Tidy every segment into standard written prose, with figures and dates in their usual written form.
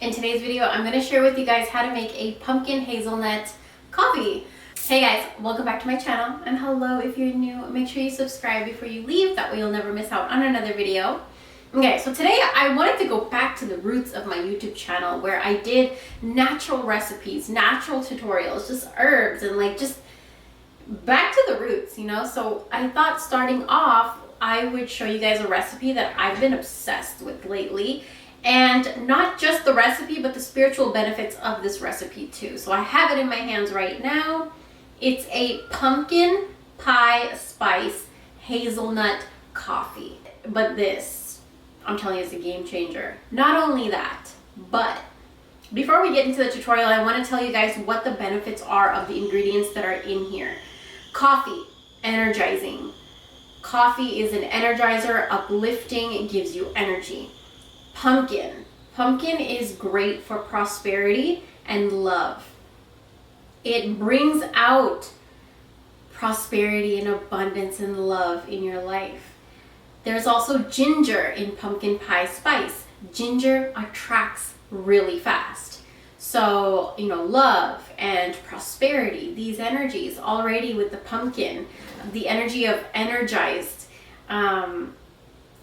In today's video, I'm going to share with you guys how to make a pumpkin hazelnut coffee. Hey guys, welcome back to my channel, and hello if you're new. Make sure you subscribe before you leave, that way you'll never miss out on another video. Okay, so today I wanted to go back to the roots of my YouTube channel where I did natural recipes, natural tutorials, just herbs and like just back to the roots, you know? So I thought starting off, I would show you guys a recipe that I've been obsessed with lately. And not just the recipe, but the spiritual benefits of this recipe too. So I have it in my hands right now. It's a pumpkin pie spice hazelnut coffee. But this, I'm telling you, is a game changer. Not only that, but before we get into the tutorial, I want to tell you guys what the benefits are of the ingredients that are in here. Coffee, energizing. Coffee is an energizer, uplifting, it gives you energy. Pumpkin. Pumpkin is great for prosperity and love. It brings out prosperity and abundance and love in your life. There's also ginger in pumpkin pie spice. Ginger attracts really fast. So, you know, love and prosperity, these energies already with the pumpkin, the energy of energized,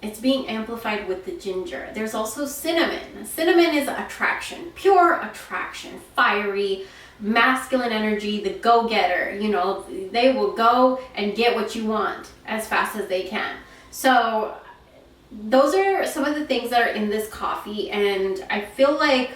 it's being amplified with the ginger. There's also cinnamon. Cinnamon is attraction, pure attraction, fiery, masculine energy, the go-getter. You know, they will go and get what you want as fast as they can. So those are some of the things that are in this coffee, and I feel like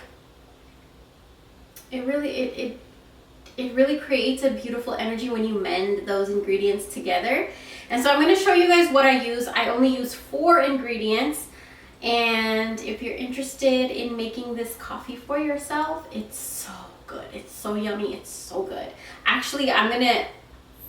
it really creates a beautiful energy when you mend those ingredients together. And so I'm going to show you guys what I use. I only use 4 ingredients. And if you're interested in making this coffee for yourself, it's so good. It's so yummy. It's so good. Actually, I'm going to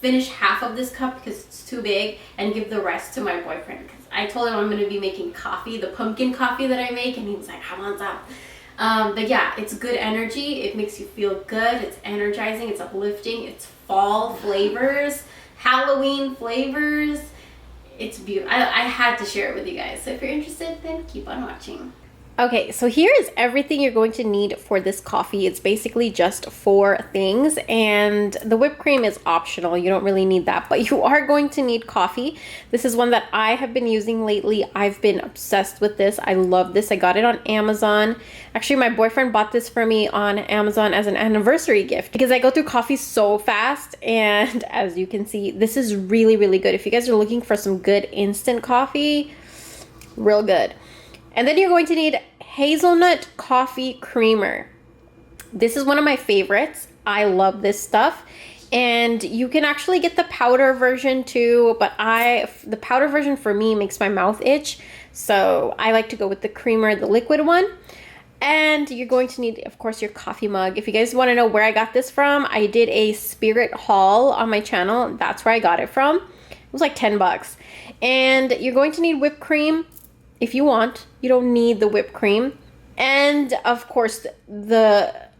finish half of this cup because it's too big and give the rest to my boyfriend. Because I told him I'm going to be making coffee, the pumpkin coffee that I make. And he was like, I want some. But yeah, it's good energy. It makes you feel good. It's energizing. It's uplifting. It's fall flavors. Halloween flavors. It's beautiful. I had to share it with you guys. So if you're interested, then keep on watching. Okay, so here is everything you're going to need for this coffee. It's basically just 4 things, and the whipped cream is optional. You don't really need that, but you are going to need coffee. This is one that I have been using lately. I've been obsessed with this. I love this. I got it on Amazon. Actually, my boyfriend bought this for me on Amazon as an anniversary gift because I go through coffee so fast, and as you can see, this is really, really good. If you guys are looking for some good instant coffee, real good. And then you're going to need hazelnut coffee creamer. This is one of my favorites. I love this stuff. And you can actually get the powder version too, but the powder version for me makes my mouth itch. So I like to go with the creamer, the liquid one. And you're going to need, of course, your coffee mug. If you guys want to know where I got this from, I did a spirit haul on my channel. That's where I got it from. It was like 10 bucks. And you're going to need whipped cream. If you want, you don't need the whipped cream. And of course, the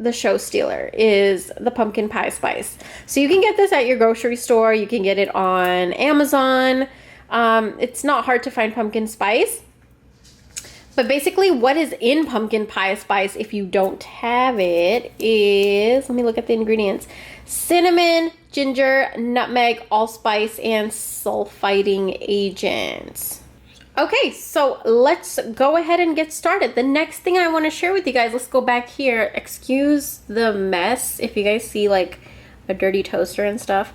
show stealer is the pumpkin pie spice. So you can get this at your grocery store. You can get it on Amazon. It's not hard to find pumpkin spice. But basically what is in pumpkin pie spice, if you don't have it, is, let me look at the ingredients. Cinnamon, ginger, nutmeg, allspice, and sulfiting agents. Okay, so let's go ahead and get started. The next thing I want to share with you guys, let's go back here. Excuse the mess if you guys see like a dirty toaster and stuff.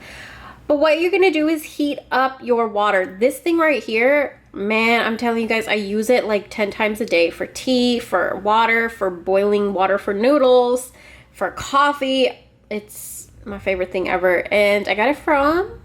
But what you're going to do is heat up your water. This thing right here, man, I'm telling you guys, I use it like 10 times a day for tea, for water, for boiling water for noodles, for coffee. It's my favorite thing ever. And I got it from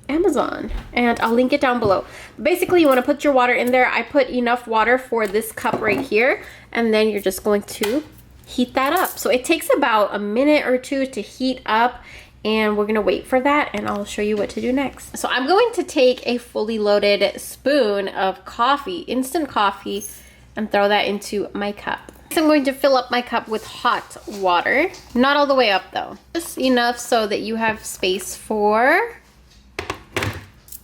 Amazon, and I'll link it down below. Basically, you want to put your water in there. I put enough water for this cup right here, and then you're just going to heat that up. So it takes about a minute or 2 to heat up, and we're going to wait for that, and I'll show you what to do next. So I'm going to take a fully loaded spoon of coffee, instant coffee, and throw that into my cup. I'm going to fill up my cup with hot water. Not all the way up though. Just enough so that you have space for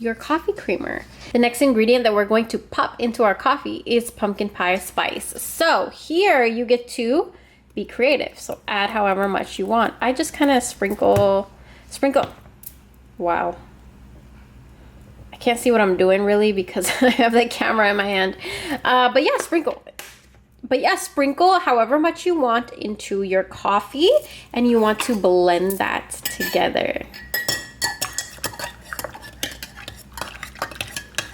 your coffee creamer. The next ingredient that we're going to pop into our coffee is pumpkin pie spice. So here you get to be creative. So add however much you want. I just kind of sprinkle. Wow. I can't see what I'm doing really because I have the camera in my hand. But yeah, sprinkle. But yeah, sprinkle however much you want into your coffee, and you want to blend that together.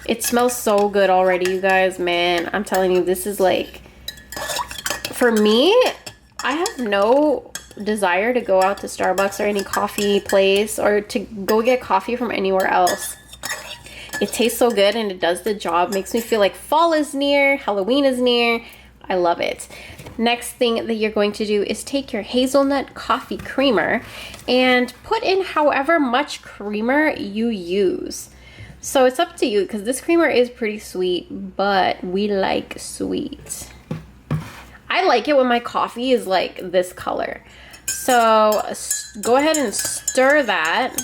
It smells so good already, you guys. Man, I'm telling you, this is like, for me, I have no desire to go out to Starbucks or any coffee place or to go get coffee from anywhere else. It tastes so good and it does the job. Makes me feel like fall is near, Halloween is near. I love it. Next thing that you're going to do is take your hazelnut coffee creamer and put in however much creamer you use. So it's up to you because this creamer is pretty sweet, but we like sweet. I like it when my coffee is like this color. So go ahead and stir that.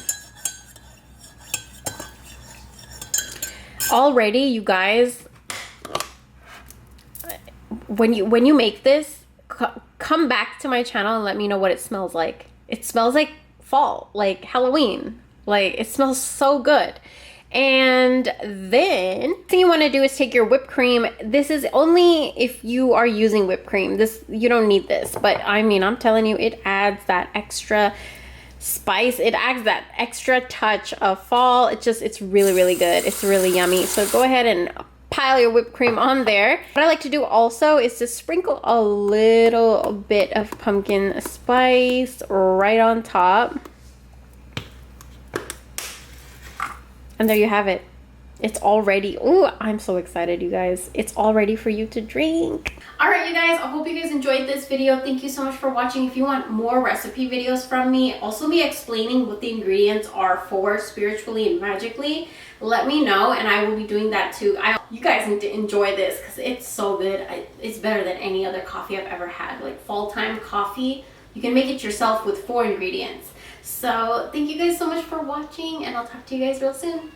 Already, you guys, when you make this, come back to my channel and let me know what it smells like. It smells like fall, like Halloween. Like, it smells so good. And then the thing you want to do is take your whipped cream. This is only if you are using whipped cream. This, you don't need this, but I mean, I'm telling you, it adds that extra spice. It adds that extra touch of fall. It's really, really good. It's really yummy. So go ahead and pile your whipped cream on there. What I like to do also is to sprinkle a little bit of pumpkin spice right on top. And there you have it. It's all ready. Oh, I'm so excited, you guys. It's all ready for you to drink. All right, you guys, I hope you guys enjoyed this video. Thank you so much for watching. If you want more recipe videos from me, also me explaining what the ingredients are for spiritually and magically, let me know, and I will be doing that too. You guys need to enjoy this because it's so good. It's better than any other coffee I've ever had. Like fall time coffee, you can make it yourself with 4 ingredients. So thank you guys so much for watching, and I'll talk to you guys real soon.